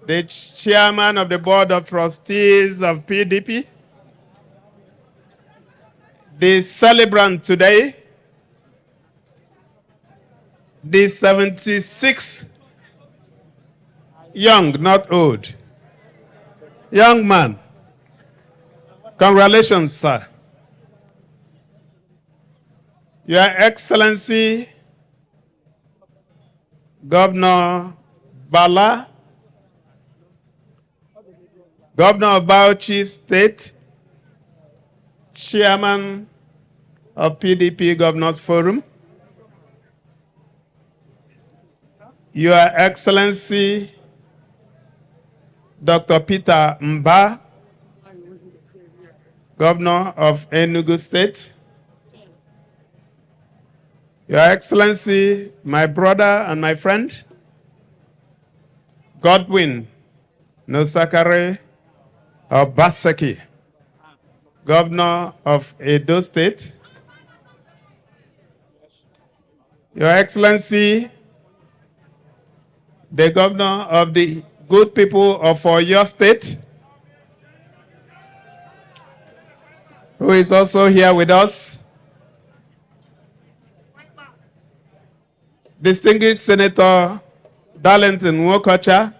the chairman of the board of trustees of PDP, the celebrant today, the 76 young, not old, young man. Congratulations, sir. Your Excellency, Governor Bala, Governor of Bauchi State, Chairman of PDP Governors Forum, Your Excellency, Dr. Peter Mba, Governor of Enugu State, Your Excellency, my brother and my friend, Godwin Nosakare Obaseki, Governor of Edo State, Your Excellency, the Governor of the good people of Oyo State, who is also here with us, Distinguished Senator Darlington Wokocha,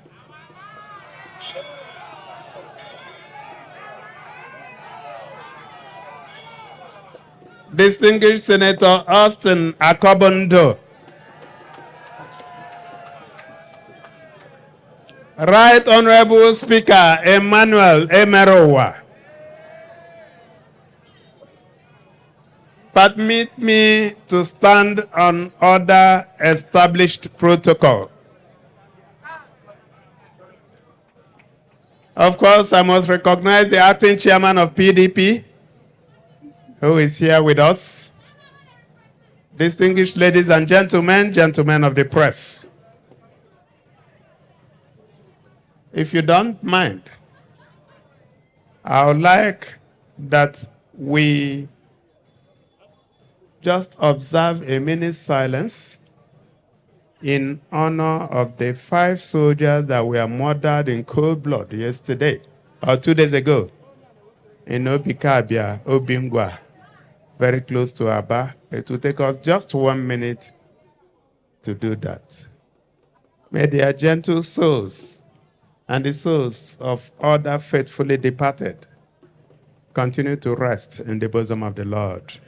Distinguished Senator Austin Akobondo, Right Honorable Speaker Emmanuel Emerowa, permit me to stand on other established protocol. Of course, I must recognize the acting chairman of PDP, who is here with us. Distinguished ladies and gentlemen, gentlemen of the press. If you don't mind, I would like that we just observe a minute's silence in honor of the 5 soldiers that were murdered in cold blood yesterday, or 2 days ago, in Abia, Obingwa, very close to Abia. It will take us just 1 minute to do that. May their gentle souls and the souls of other faithfully departed continue to rest in the bosom of the Lord.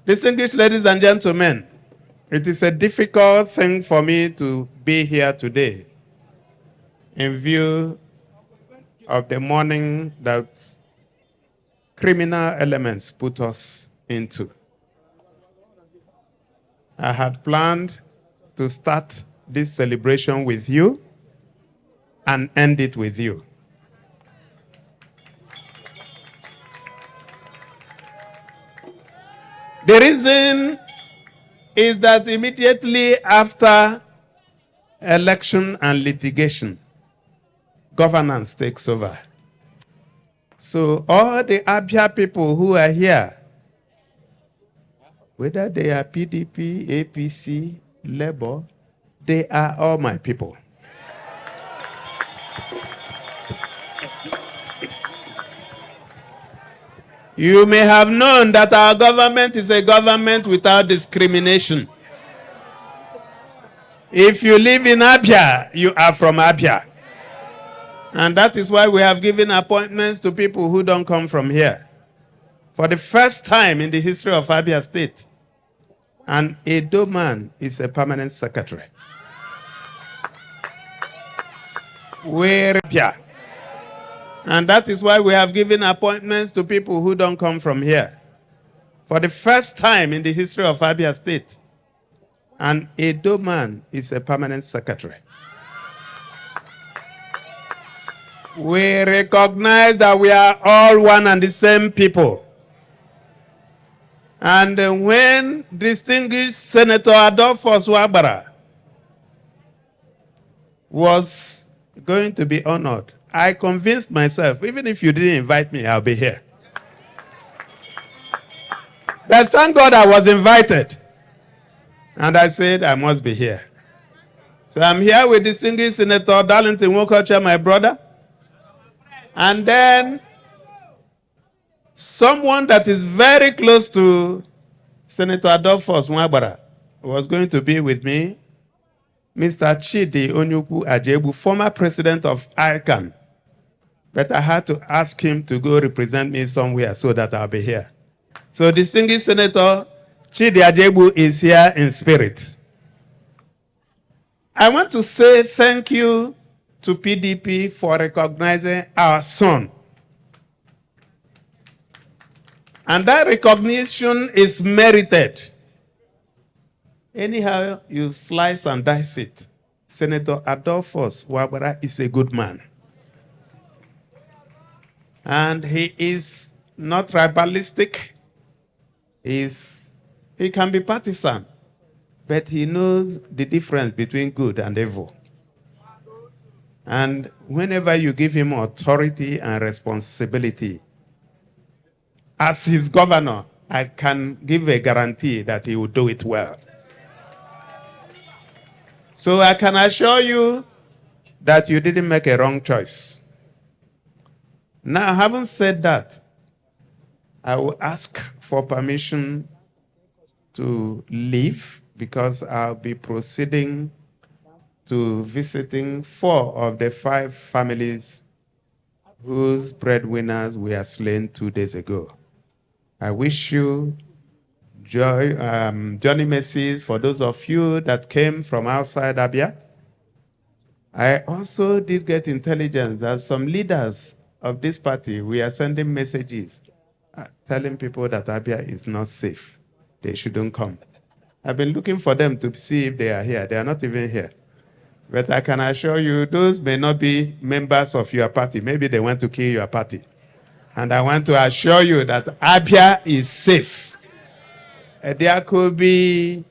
Distinguished ladies and gentlemen, it is a difficult thing for me to be here today in view of the mourning that criminal elements put us into. I had planned to start this celebration with you and end it with you. The reason is that immediately after election and litigation, governance takes over. So all the Abia people who are here, whether they are PDP, APC, Labour, they are all my people. You may have known that our government is a government without discrimination. If you live in Abia, you are from Abia. And that is why we have given appointments to people who don't come from here. For the first time in the history of Abia State, an Edo man is a permanent secretary. We're Abia. And that is why we have given appointments to people who don't come from here. For the first time in the history of Abia State, an Edo man is a permanent secretary. We recognize that we are all one and the same people. And when distinguished Senator Adolphus Wabara was going to be honored, I convinced myself, even if you didn't invite me, I'll be here. But thank God I was invited. And I said, I must be here. So I'm here with distinguished Senator Darlington Wokocha, my brother. And then someone that is very close to Senator Adolphus Mwabara was going to be with me, Mr. Chidi Onyuku Ajebu, former president of ICAN. But I had to ask him to go represent me somewhere so that I'll be here. So distinguished Senator Chidi Ajebu is here in spirit. I want to say thank you to PDP for recognizing our son. And that recognition is merited. Anyhow you slice and dice it, Senator Adolphus Wabara is a good man. And he is not tribalistic. He can be partisan, but he knows the difference between good and evil. And whenever you give him authority and responsibility, as his governor, I can give a guarantee that he will do it well. So I can assure you that you didn't make a wrong choice. Now, having said that, I will ask for permission to leave because I'll be proceeding to visiting 4 of the 5 families whose breadwinners were slain 2 days ago. I wish you joy, journey mercies for those of you that came from outside Abia. I also did get intelligence that some leaders of this party, we are sending messages telling people that Abia is not safe. They shouldn't come. I've been looking for them to see if they are here. They are not even here. But I can assure you, those may not be members of your party. Maybe they want to kill your party. And I want to assure you that Abia is safe. There could be,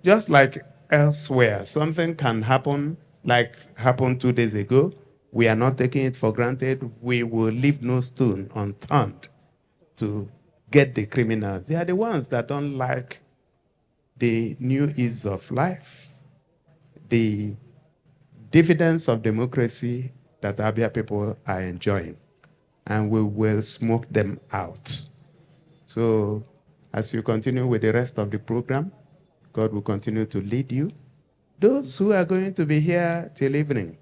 just like elsewhere, something can happen like happened 2 days ago. We are not taking it for granted. We will leave no stone unturned to get the criminals. They are the ones that don't like the new ease of life, the dividends of democracy that Abia people are enjoying. And we will smoke them out. So as you continue with the rest of the program, God will continue to lead you. Those who are going to be here till evening,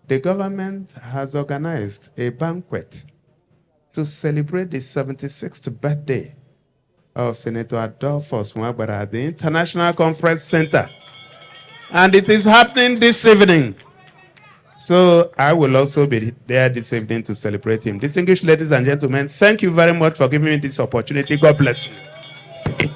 the government has organized a banquet to celebrate the 76th birthday of Senator Adolphus Mwabara at the International Conference Center. And it is happening this evening. So I will also be there this evening to celebrate him. Distinguished ladies and gentlemen, thank you very much for giving me this opportunity. God bless you.